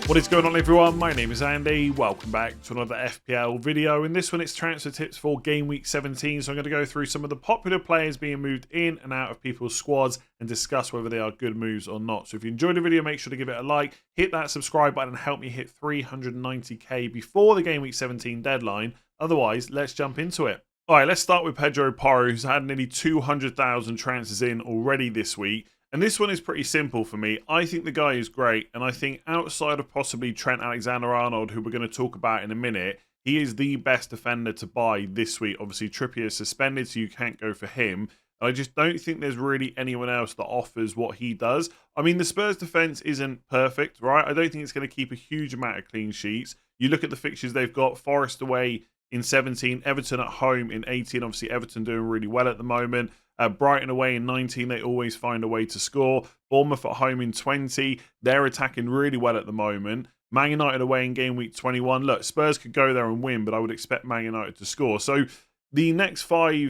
What is going on, everyone? My name is Andy. Welcome back to another FPL video. In this one, it's transfer tips for Game Week 17. So I'm going to go through some of the popular players being moved in and out of people's squads and discuss whether they are good moves or not. So if you enjoyed the video, make sure to give it a like, hit that subscribe button and help me hit 390k before the Game Week 17 deadline. Otherwise, let's jump into it. All right, let's start with Pedro Porro, who's had nearly 200,000 transfers in already this week. And this one is pretty simple for me. I think the guy is great. And I think outside of possibly Trent Alexander-Arnold, who we're going to talk about in a minute, he is the best defender to buy this week. Obviously, Trippier is suspended, so you can't go for him. I just don't think there's really anyone else that offers what he does. I mean, the Spurs defense isn't perfect, right? I don't think it's going to keep a huge amount of clean sheets. You look at the fixtures they've got: Forest away in 17, Everton at home in 18. Obviously, Everton doing really well at the moment. Brighton away in 19, they always find a way to score. Bournemouth at home in 20, they're attacking really well at the moment. Man United away in game week 21. Look, Spurs could go there and win, but I would expect Man United to score. So the next 5-6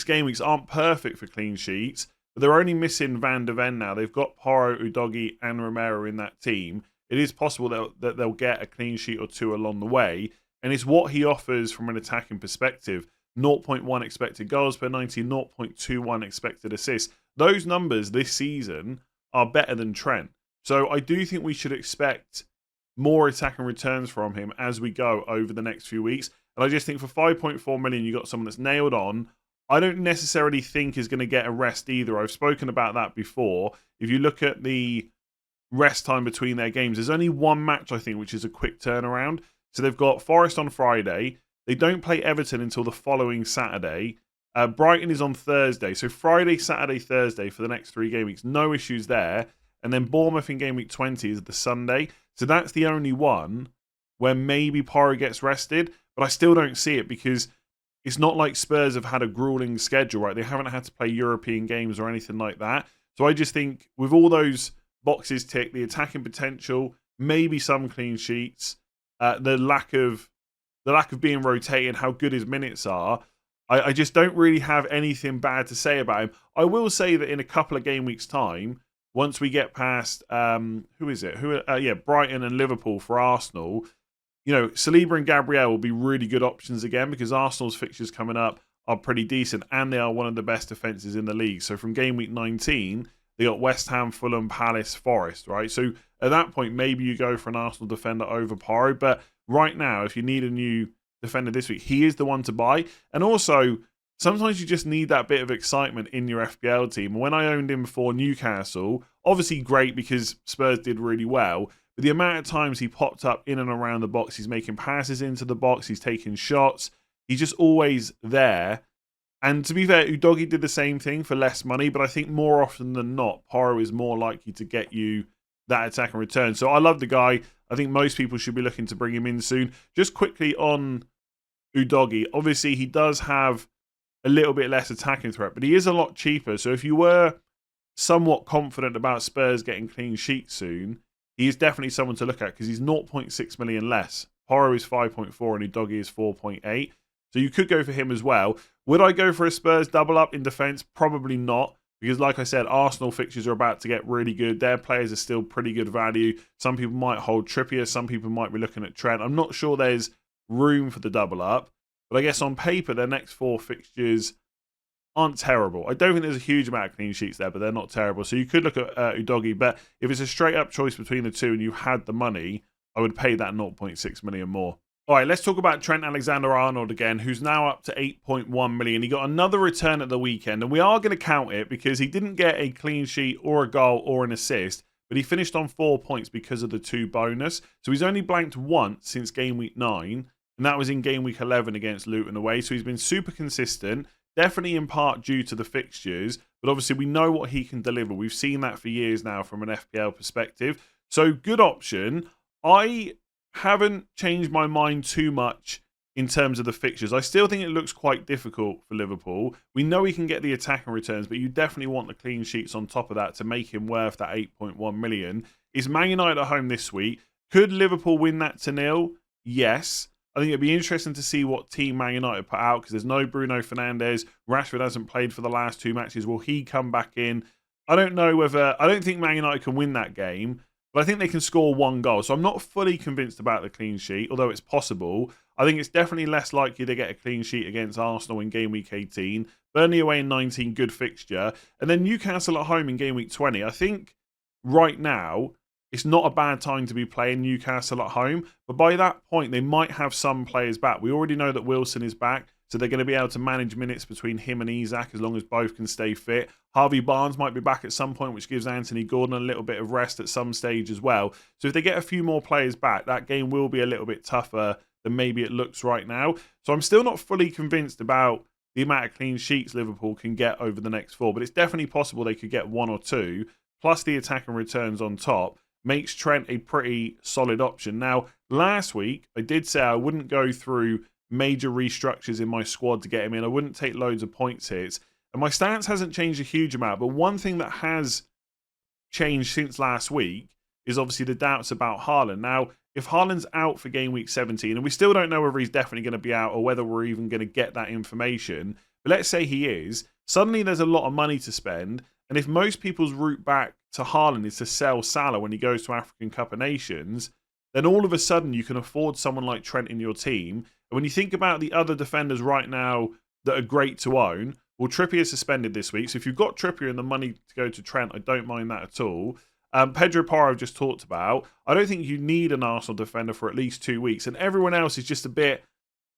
game weeks aren't perfect for clean sheets, but they're only missing Van de Ven now. They've got Porro, Udogie and Romero in that team. It is possible that they'll get a clean sheet or two along the way, and it's what he offers from an attacking perspective. 0.1 expected goals per 90, 0.21 expected assists. Those numbers this season are better than Trent. So I do think we should expect more attacking returns from him as we go over the next few weeks. And I just think for 5.4 million, you got someone that's nailed on. I don't necessarily think is going to get a rest either. I've spoken about that before. If you look at the rest time between their games, there's only one match, I think, which is a quick turnaround. So they've got Forest on Friday. They don't play Everton until the following Saturday. Brighton is on Thursday. So Friday, Saturday, Thursday for the next 3 game weeks. No issues there. And then Bournemouth in game week 20 is the Sunday. So that's the only one where maybe Porro gets rested. But I still don't see it because it's not like Spurs have had a grueling schedule, right? They haven't had to play European games or anything like that. So I just think with all those boxes ticked, the attacking potential, maybe some clean sheets, the lack of being rotated, how good his minutes are, I just don't really have anything bad to say about him. I will say that in a couple of game weeks' time, once we get past, who is it? Brighton and Liverpool for Arsenal, Saliba and Gabriel will be really good options again because Arsenal's fixtures coming up are pretty decent and they are one of the best defences in the league. So from game week 19, they got West Ham, Fulham, Palace, Forest, right? So at that point, maybe you go for an Arsenal defender over Porro, but right now, if you need a new defender this week, he is the one to buy. And also, sometimes you just need that bit of excitement in your FPL team. When I owned him for Newcastle, obviously great because Spurs did really well, but the amount of times he popped up in and around the box, he's making passes into the box, he's taking shots, he's just always there. And to be fair, Udogie did the same thing for less money, but I think more often than not, Porro is more likely to get you that attack and return. So I love the guy. I think most people should be looking to bring him in soon. Just quickly on Udogie, obviously he does have a little bit less attacking threat, but he is a lot cheaper. So if you were somewhat confident about Spurs getting clean sheets soon, he is definitely someone to look at because he's 0.6 million less. Porro is 5.4 and Udogie is 4.8. So you could go for him as well. Would I go for a Spurs double up in defence? Probably not. Because like I said, Arsenal fixtures are about to get really good. Their players are still pretty good value. Some people might hold Trippier. Some people might be looking at Trent. I'm not sure there's room for the double up. But I guess on paper, their next 4 fixtures aren't terrible. I don't think there's a huge amount of clean sheets there, but they're not terrible. So you could look at Udogie. But if it's a straight up choice between the two and you had the money, I would pay that 0.6 million more. All right, let's talk about Trent Alexander-Arnold again, who's now up to 8.1 million. He got another return at the weekend, and we are going to count it because he didn't get a clean sheet or a goal or an assist, but he finished on 4 points because of the 2 bonus. So he's only blanked once since game week 9, and that was in game week 11 against Luton away. So he's been super consistent, definitely in part due to the fixtures, but obviously we know what he can deliver. We've seen that for years now from an FPL perspective. So good option. I haven't changed my mind too much in terms of the fixtures. I still think it looks quite difficult for Liverpool. We know he can get the attacking returns, but you definitely want the clean sheets on top of that to make him worth that 8.1 million. Is Man United at home this week? Could Liverpool win that to 0? Yes. I think it'd be interesting to see what team Man United put out because there's no Bruno Fernandes. Rashford hasn't played for the last 2 matches. Will he come back in? I don't know whether... I don't think Man United can win that game. but I think they can score 1 goal. So I'm not fully convinced about the clean sheet, although it's possible. I think it's definitely less likely to get a clean sheet against Arsenal in game week 18. Burnley away in 19, good fixture. And then Newcastle at home in game week 20. I think right now, it's not a bad time to be playing Newcastle at home. But by that point, they might have some players back. We already know that Wilson is back. So they're going to be able to manage minutes between him and Isak as long as both can stay fit. Harvey Barnes might be back at some point, which gives Anthony Gordon a little bit of rest at some stage as well. So if they get a few more players back, that game will be a little bit tougher than maybe it looks right now. So I'm still not fully convinced about the amount of clean sheets Liverpool can get over the next 4, but it's definitely possible they could get 1 or 2, plus the attack and returns on top. Makes Trent a pretty solid option. Now, last week, I did say I wouldn't go through major restructures in my squad to get him in. I wouldn't take loads of points hits. And my stance hasn't changed a huge amount. But one thing that has changed since last week is obviously the doubts about Haaland. Now, if Haaland's out for game week 17, and we still don't know whether he's definitely going to be out or whether we're even going to get that information, but let's say he is, suddenly there's a lot of money to spend. And if most people's route back to Haaland is to sell Salah when he goes to African Cup of Nations, then all of a sudden you can afford someone like Trent in your team. And when you think about the other defenders right now that are great to own, well, Trippier suspended this week. So if you've got Trippier and the money to go to Trent, I don't mind that at all. Pedro Porro I've just talked about. I don't think you need an Arsenal defender for at least 2 weeks. And everyone else is just a bit,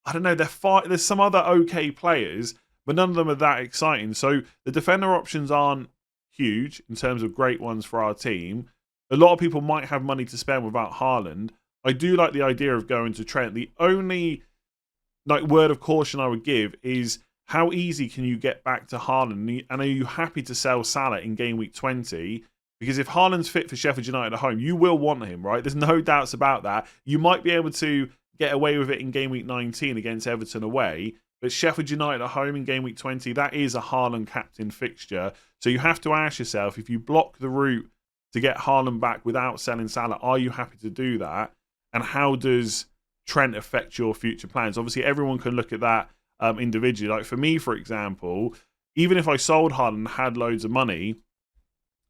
I don't know, there's some other okay players, but none of them are that exciting. So the defender options aren't huge in terms of great ones for our team. A lot of people might have money to spend without Haaland. I do like the idea of going to Trent. The only word of caution I would give is how easy can you get back to Haaland? And are you happy to sell Salah in game week 20? Because if Haaland's fit for Sheffield United at home, you will want him, right? There's no doubts about that. You might be able to get away with it in game week 19 against Everton away. But Sheffield United at home in game week 20, that is a Haaland captain fixture. So you have to ask yourself, if you block the route to get Haaland back without selling Salah, are you happy to do that? And how does Trent affect your future plans? Obviously, everyone can look at that individually. Like for me, for example, even if I sold Haaland and had loads of money,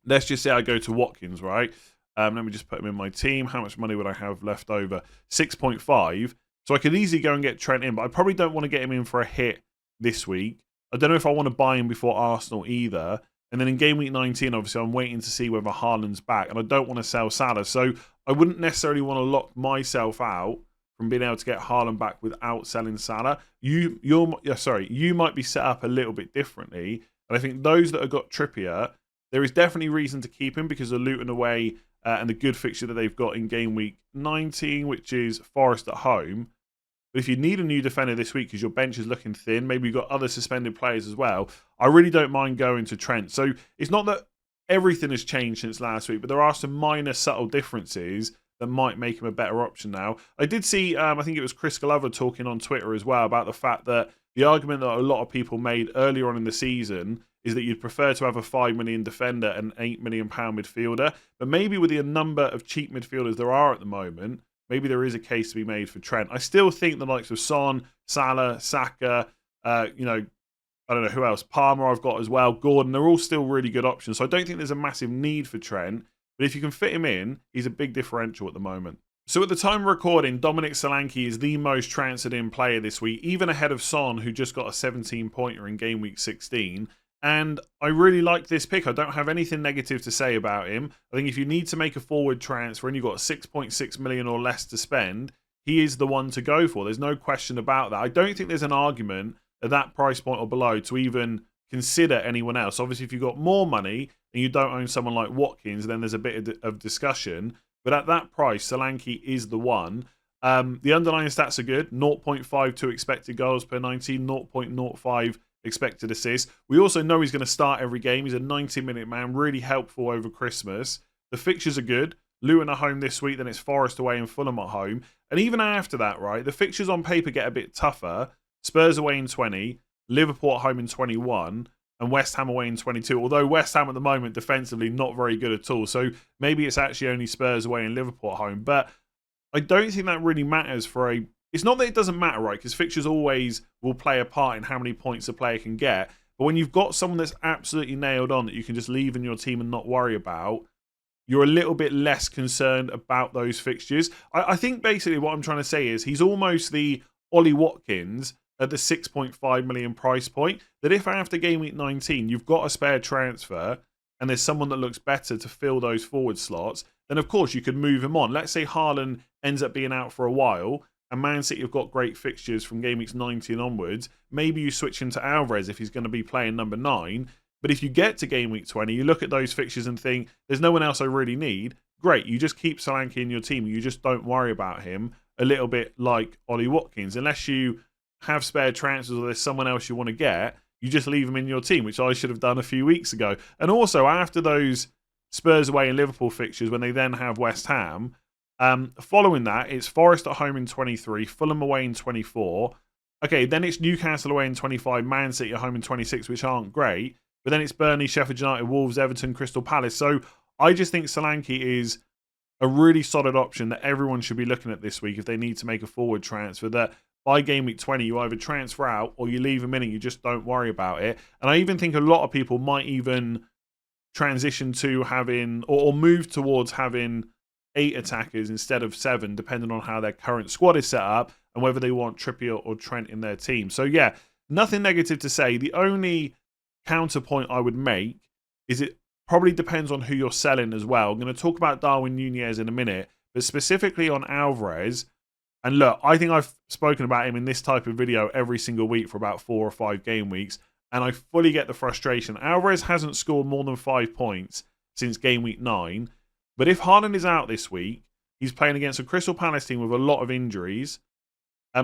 let's just say I go to Watkins, right? Let me just put him in my team. How much money would I have left over? 6.5. So I could easily go and get Trent in, but I probably don't want to get him in for a hit this week. I don't know if I want to buy him before Arsenal either. And then in game week 19, obviously, I'm waiting to see whether Haaland's back. And I don't want to sell Salah. So I wouldn't necessarily want to lock myself out from being able to get Haaland back without selling Salah. You might be set up a little bit differently. And I think those that have got Trippier, there is definitely reason to keep him because of Luton away and the good fixture that they've got in game week 19, which is Forest at home. But if you need a new defender this week because your bench is looking thin, maybe you've got other suspended players as well, I really don't mind going to Trent. So it's not that everything has changed since last week, but there are some minor subtle differences that might make him a better option now. I did see, I think it was Chris Glover talking on Twitter as well about the fact that the argument that a lot of people made earlier on in the season is that you'd prefer to have a £5 million defender and £8 million midfielder. But maybe with the number of cheap midfielders there are at the moment, maybe there is a case to be made for Trent. I still think the likes of Son, Salah, Saka, I don't know who else, Palmer I've got as well, Gordon, they're all still really good options. So I don't think there's a massive need for Trent. But if you can fit him in, he's a big differential at the moment. So at the time of recording, Dominic Solanke is the most transferred in player this week, even ahead of Son, who just got a 17-pointer in game week 16. And I really like this pick. I don't have anything negative to say about him. I think if you need to make a forward transfer and you've got 6.6 million or less to spend, he is the one to go for. There's no question about that. I don't think there's an argument at that price point or below to even consider anyone else. Obviously, if you've got more money and you don't own someone like Watkins, then there's a bit of discussion. But at that price, Solanke is the one. The underlying stats are good. 0.52 expected goals per 90, 0.05 expected assists. We also know he's going to start every game. He's a 90-minute man, really helpful over Christmas. The fixtures are good. Luton at home this week, then it's Forest away and Fulham at home. And even after that, right, the fixtures on paper get a bit tougher. Spurs away in 20, Liverpool at home in 21, and West Ham away in 22. Although West Ham at the moment, defensively, not very good at all. So maybe it's actually only Spurs away and Liverpool at home. But I don't think that really matters for a... It's not that it doesn't matter, right? Because fixtures always will play a part in how many points a player can get. But when you've got someone that's absolutely nailed on that you can just leave in your team and not worry about, you're a little bit less concerned about those fixtures. I think basically what I'm trying to say is he's almost the Ollie Watkins at the 6.5 million price point, that if after game week 19 you've got a spare transfer and there's someone that looks better to fill those forward slots, then of course you could move him on. Let's say Haaland ends up being out for a while and Man City have got great fixtures from game weeks 19 onwards. Maybe you switch him to Alvarez if he's going to be playing number 9. But if you get to game week 20, you look at those fixtures and think, there's no one else I really need. Great, you just keep Solanke in your team. You just don't worry about him, a little bit like Ollie Watkins. Unless you have spare transfers or there's someone else you want to get, you just leave him in your team, which I should have done a few weeks ago. And also, after those Spurs away and Liverpool fixtures, when they then have West Ham, following that, it's Forest at home in 23, Fulham away in 24. Okay, then it's Newcastle away in 25, Man City at home in 26, which aren't great. But then it's Burnley, Sheffield United, Wolves, Everton, Crystal Palace. So I just think Solanke is a really solid option that everyone should be looking at this week if they need to make a forward transfer, that by game week 20, you either transfer out or you leave him in and you just don't worry about it. And I even think a lot of people might even transition to having or move towards having 8 attackers instead of 7, depending on how their current squad is set up and whether they want Trippier or Trent in their team. So yeah, nothing negative to say. The only counterpoint I would make is it probably depends on who you're selling as well. I'm going to talk about Darwin Núñez in a minute, but specifically on Alvarez. And look, I think I've spoken about him in this type of video every single week for about 4 or 5 game weeks, and I fully get the frustration. Alvarez hasn't scored more than 5 points since game week 9, but if Haaland is out this week, he's playing against a Crystal Palace team with a lot of injuries.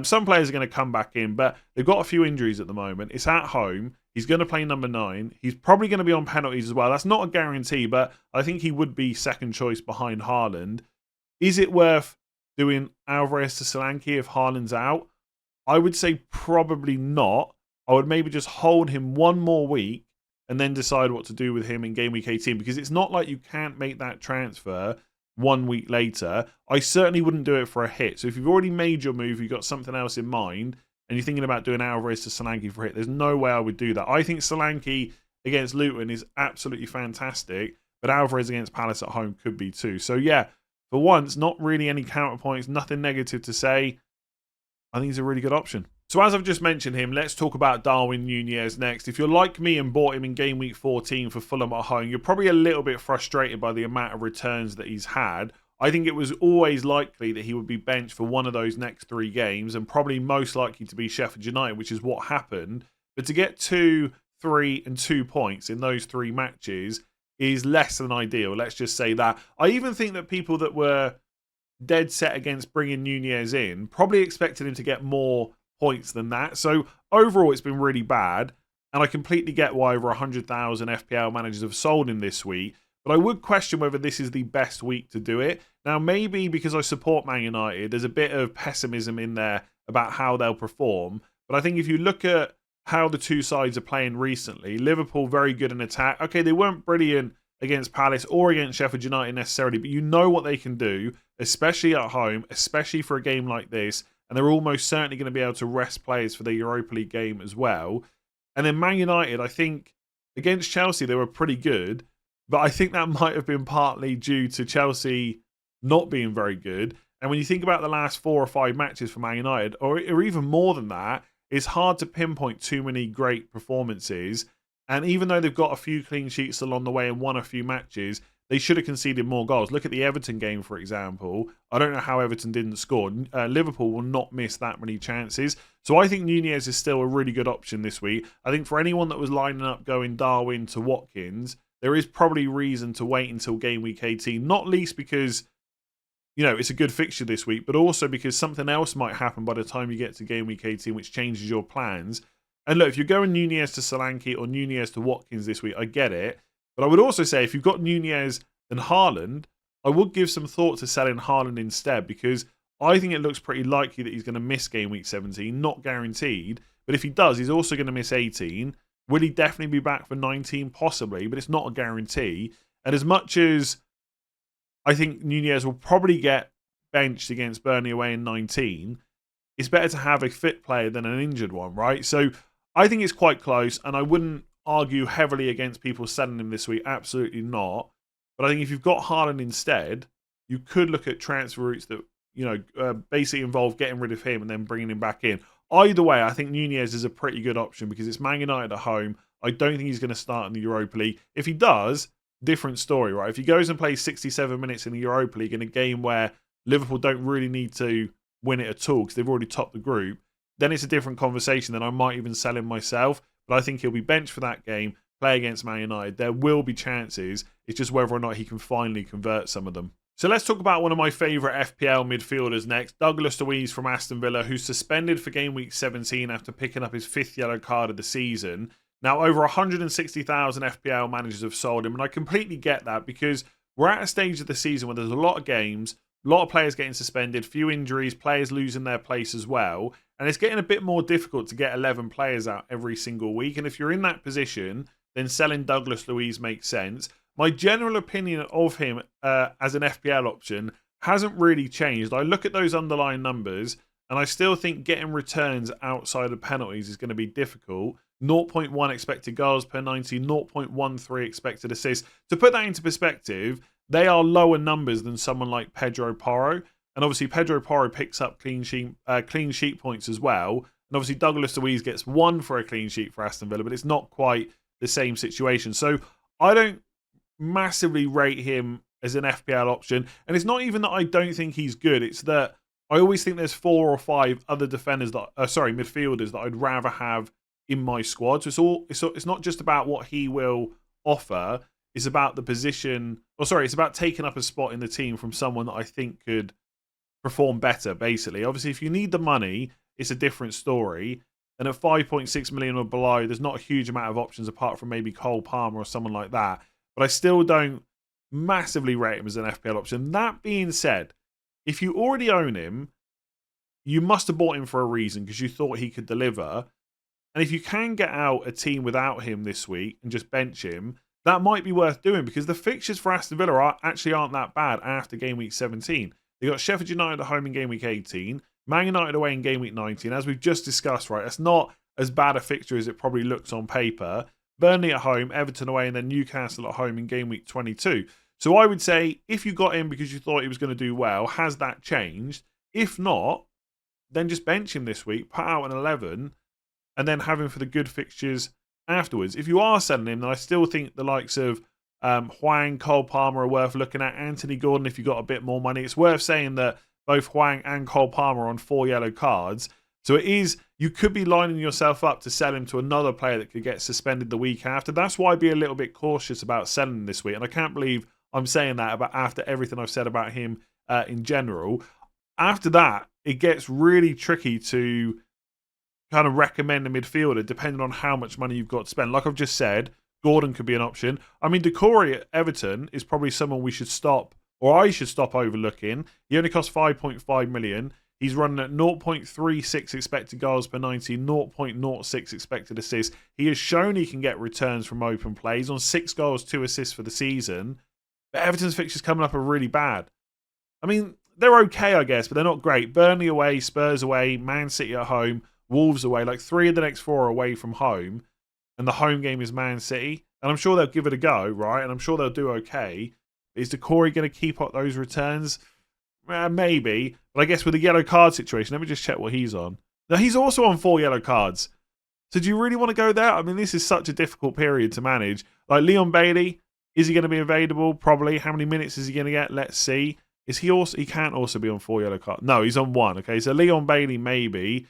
Some players are going to come back in, but they've got a few injuries at the moment. It's at home. He's going to play number 9. He's probably going to be on penalties as well. That's not a guarantee, but I think he would be second choice behind Haaland. Is it worth doing Alvarez to Solanke if Haaland's out? I would say probably not. I would maybe just hold him one more week and then decide what to do with him in game week 18, because it's not like you can't make that transfer 1 week later. I certainly wouldn't do it for a hit. So if you've already made your move, you've got something else in mind, and you're thinking about doing Alvarez to Solanke for a hit, there's no way I would do that. I think Solanke against Luton is absolutely fantastic, but Alvarez against Palace at home could be too. So yeah, for once, not really any counterpoints, nothing negative to say. I think he's a really good option. So as I've just mentioned him, let's talk about Darwin Núñez next. If you're like me and bought him in game week 14 for Fulham at home, you're probably a little bit frustrated by the amount of returns that he's had. I think it was always likely that he would be benched for one of those next 3 games, and probably most likely to be Sheffield United, which is what happened. But to get 2, 3 and 2 points in those 3 matches is less than ideal. Let's just say that. I even think that people that were dead set against bringing Núñez in probably expected him to get more points than that. So overall, it's been really bad. And I completely get why over 100,000 FPL managers have sold him this week. But I would question whether this is the best week to do it. Now, maybe because I support Man United, there's a bit of pessimism in there about how they'll perform. But I think if you look at how the two sides are playing recently, Liverpool very good in attack. Okay, they weren't brilliant against Palace or against Sheffield United necessarily, but you know what they can do, especially at home, especially for a game like this. And they're almost certainly going to be able to rest players for the Europa League game as well. And then Man United, I think, against Chelsea, they were pretty good. But I think that might have been partly due to Chelsea not being very good. And when you think about the last 4 or 5 matches for Man United, or even more than that, it's hard to pinpoint too many great performances. And even though they've got a few clean sheets along the way and won a few matches, they should have conceded more goals. Look at the Everton game, for example. I don't know how Everton didn't score. Liverpool will not miss that many chances. So I think Núñez is still a really good option this week. I think for anyone that was lining up going Darwin to Watkins, there is probably reason to wait until game week 18, not least because, you know, it's a good fixture this week, but also because something else might happen by the time you get to game week 18, which changes your plans. And look, if you're going Núñez to Solanke or Núñez to Watkins this week, I get it. But I would also say if you've got Núñez and Haaland, I would give some thought to selling Haaland instead, because I think it looks pretty likely that he's going to miss game week 17, not guaranteed. But if he does, he's also going to miss 18. Will he definitely be back for 19? Possibly, but it's not a guarantee. And as much as I think Núñez will probably get benched against Burnley away in 19, it's better to have a fit player than an injured one, right? So I think it's quite close, and I wouldn't argue heavily against people selling him this week. Absolutely not. But I think if you've got Haaland instead, you could look at transfer routes that, basically involve getting rid of him and then bringing him back in. Either way, I think Núñez is a pretty good option because it's Man United at home. I don't think he's going to start in the Europa League. If he does, different story, right? If he goes and plays 67 minutes in the Europa League in a game where Liverpool don't really need to win it at all because they've already topped the group, then it's a different conversation. Then I might even sell him myself. But I think he'll be benched for that game, play against Man United. There will be chances. It's just whether or not he can finally convert some of them. So let's talk about one of my favourite FPL midfielders next, D.Luiz from Aston Villa, who's suspended for game week 17 after picking up his 5th yellow card of the season. Now, over 160,000 FPL managers have sold him, and I completely get that because we're at a stage of the season where there's a lot of games, a lot of players getting suspended, few injuries, players losing their place as well, and it's getting a bit more difficult to get 11 players out every single week, and if you're in that position, then selling Luiz makes sense. My general opinion of him as an FPL option hasn't really changed. I look at those underlying numbers and I still think getting returns outside of penalties is going to be difficult. 0.1 expected goals per 90, 0.13 expected assists. To put that into perspective, they are lower numbers than someone like Pedro Porro. And obviously Pedro Porro picks up clean sheet points as well. And obviously Luiz gets 1 for a clean sheet for Aston Villa, but it's not quite the same situation. So I don't massively rate him as an FPL option, and it's not even that I don't think he's good, it's that I always think there's 4 or 5 other midfielders that I'd rather have in my squad. So it's not just about what he will offer, it's about the position, it's about taking up a spot in the team from someone that I think could perform better, basically. Obviously, if you need the money, it's a different story, and at 5.6 million or below, there's not a huge amount of options apart from maybe Cole Palmer or someone like that. But I still don't massively rate him as an FPL option. That being said, if you already own him, you must have bought him for a reason because you thought he could deliver. And if you can get out a team without him this week and just bench him, that might be worth doing because the fixtures for Aston Villa actually aren't that bad after game week 17. They got Sheffield United at home in game week 18, Man United away in game week 19. As we've just discussed, right, that's not as bad a fixture as it probably looks on paper. Burnley at home, Everton away, and then Newcastle at home in game week 22. So I would say if you got him because you thought he was going to do well, has that changed? If not, then just bench him this week, put out an 11, and then have him for the good fixtures afterwards. If you are selling him, then I still think the likes of Hwang, Cole Palmer are worth looking at. Anthony Gordon, if you've got a bit more money. It's worth saying that both Hwang and Cole Palmer are on 4 yellow cards. So you could be lining yourself up to sell him to another player that could get suspended the week after. That's why I'd be a little bit cautious about selling him this week. And I can't believe I'm saying that after everything I've said about him in general. After that, it gets really tricky to kind of recommend a midfielder depending on how much money you've got to spend. Like I've just said, Gordon could be an option. I mean, Decore at Everton is probably someone we should stop, or I should stop overlooking. He only costs 5.5 million. He's running at 0.36 expected goals per 90, 0.06 expected assists. He has shown he can get returns from open plays on 6 goals, 2 assists for the season. But Everton's fixtures coming up are really bad. I mean, they're okay, I guess, but they're not great. Burnley away, Spurs away, Man City at home, Wolves away. Like 3 of the next 4 are away from home. And the home game is Man City. And I'm sure they'll give it a go, right? And I'm sure they'll do okay. Is Decore going to keep up those returns? Maybe. But I guess with the yellow card situation, let me just check what he's on. Now, he's also on 4 yellow cards. So do you really want to go there? I mean, this is such a difficult period to manage. Like Leon Bailey, is he going to be available? Probably. How many minutes is he going to get? Let's see. He can't also be on 4 yellow cards. No, he's on 1. Okay, so Leon Bailey maybe.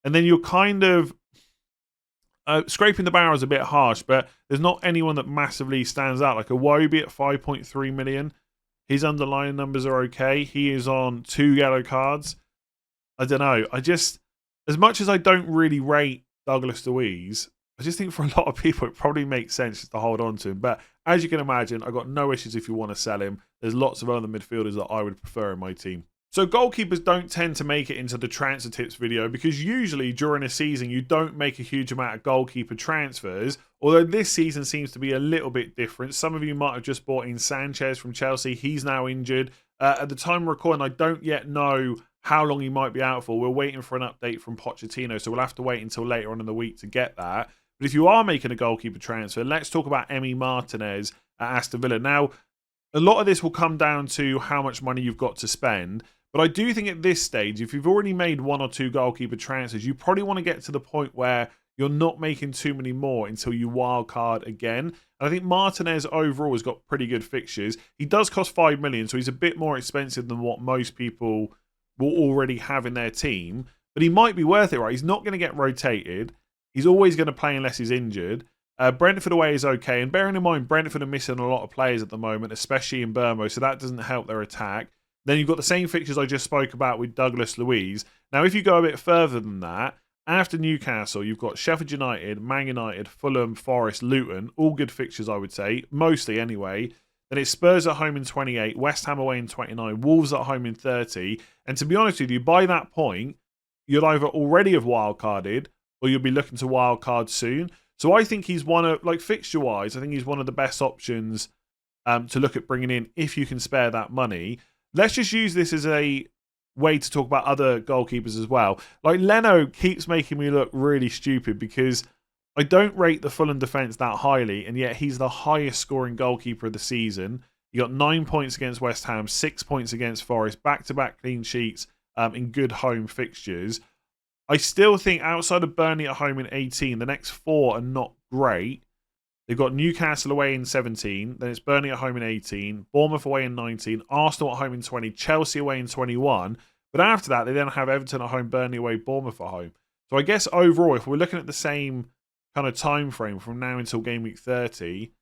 And then you're kind of scraping the barrel is a bit harsh, but there's not anyone that massively stands out. Like Iwobi at 5.3 million. His underlying numbers are okay. He is on 2 yellow cards. I don't know. As much as I don't really rate Luiz, I just think for a lot of people it probably makes sense just to hold on to him. But as you can imagine, I've got no issues if you want to sell him. There's lots of other midfielders that I would prefer in my team. So goalkeepers don't tend to make it into the transfer tips video because usually during a season you don't make a huge amount of goalkeeper transfers, although this season seems to be a little bit different. Some of you might have just bought in Sanchez from Chelsea. He's now injured. At the time of recording, I don't yet know how long he might be out for. We're waiting for an update from Pochettino, so we'll have to wait until later on in the week to get that. But if you are making a goalkeeper transfer, let's talk about Emi Martínez at Aston Villa. Now, a lot of this will come down to how much money you've got to spend. But I do think at this stage, if you've already made 1 or 2 goalkeeper transfers, you probably want to get to the point where you're not making too many more until you wildcard again. And I think Martínez overall has got pretty good fixtures. He does cost 5 million, so he's a bit more expensive than what most people will already have in their team. But he might be worth it, right? He's not going to get rotated. He's always going to play unless he's injured. Brentford away is okay. And bearing in mind, Brentford are missing a lot of players at the moment, especially in Burmo, so that doesn't help their attack. Then you've got the same fixtures I just spoke about with D.Luiz. Now, if you go a bit further than that, after Newcastle, you've got Sheffield United, Man United, Fulham, Forest, Luton. All good fixtures, I would say. Mostly, anyway. Then it's Spurs at home in 28, West Ham away in 29, Wolves at home in 30. And to be honest with you, by that point, you'll either already have wildcarded or you'll be looking to wildcard soon. So I think he's one of, like fixture-wise, I think he's one of the best options to look at bringing in if you can spare that money. Let's just use this as a way to talk about other goalkeepers as well. Like, Leno keeps making me look really stupid because I don't rate the Fulham defence that highly, and yet he's the highest scoring goalkeeper of the season. He got 9 points against West Ham, 6 points against Forest, back-to-back clean sheets in good home fixtures. I still think outside of Burnley at home in 18, the next 4 are not great. They've got Newcastle away in 17, then it's Burnley at home in 18, Bournemouth away in 19, Arsenal at home in 20, Chelsea away in 21. But after that, they then have Everton at home, Burnley away, Bournemouth at home. So I guess overall, if we're looking at the same kind of time frame from now until game week 30,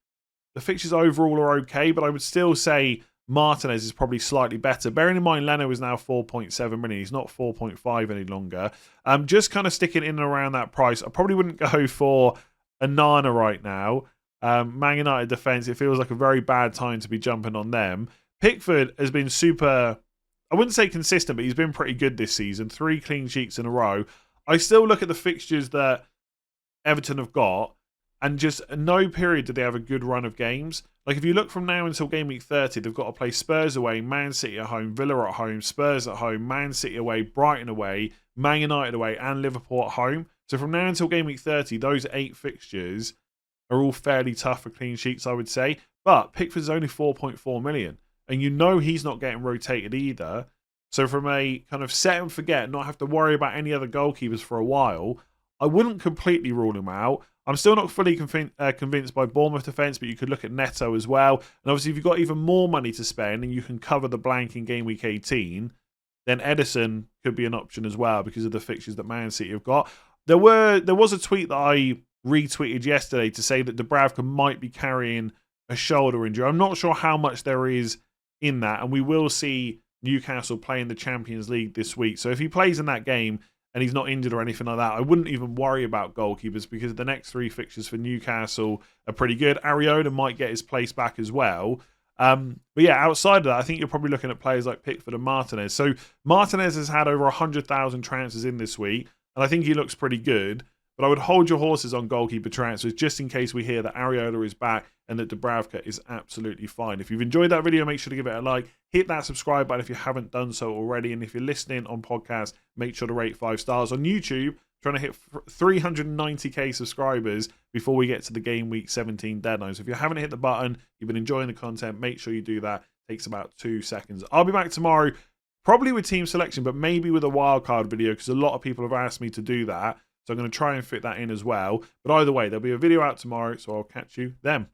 the fixtures overall are okay, but I would still say Martínez is probably slightly better. Bearing in mind, Leno is now 4.7 million. He's not 4.5 any longer. Just kind of sticking in and around that price. I probably wouldn't go for a Nana right now. Man United defence, it feels like a very bad time to be jumping on them. Pickford has been super, I wouldn't say consistent, but he's been pretty good this season. 3 clean sheets in a row. I still look at the fixtures that Everton have got, and just no period did they have a good run of games. Like, if you look from now until game week 30, they've got to play Spurs away, Man City at home, Villa at home, Spurs at home, Man City away, Brighton away, Man United away, and Liverpool at home. So from now until game week 30, those 8 fixtures are all fairly tough for clean sheets, I would say. But Pickford's only 4.4 million. And you know he's not getting rotated either. So from a kind of set and forget, not have to worry about any other goalkeepers for a while, I wouldn't completely rule him out. I'm still not fully convinced by Bournemouth defence, but you could look at Neto as well. And obviously, if you've got even more money to spend and you can cover the blank in game week 18, then Ederson could be an option as well because of the fixtures that Man City have got. There was a tweet that I retweeted yesterday to say that Dubravka might be carrying a shoulder injury. I'm not sure how much there is in that, and we will see Newcastle play in the Champions League this week. So if he plays in that game and he's not injured or anything like that, I wouldn't even worry about goalkeepers because the next 3 fixtures for Newcastle are pretty good. Areola might get his place back as well. But yeah, outside of that, I think you're probably looking at players like Pickford and Martínez. So Martínez has had over 100,000 transfers in this week, and I think he looks pretty good. But I would hold your horses on goalkeeper transfers just in case we hear that Areola is back and that Dubravka is absolutely fine. If you've enjoyed that video, make sure to give it a like. Hit that subscribe button if you haven't done so already. And if you're listening on podcast, make sure to rate 5 stars. On YouTube, trying to hit 390k subscribers before we get to the game week 17 deadline. So if you haven't hit the button, you've been enjoying the content, make sure you do that. It takes about 2 seconds. I'll be back tomorrow, probably with team selection, but maybe with a wildcard video because a lot of people have asked me to do that. So I'm going to try and fit that in as well. But either way, there'll be a video out tomorrow, so I'll catch you then.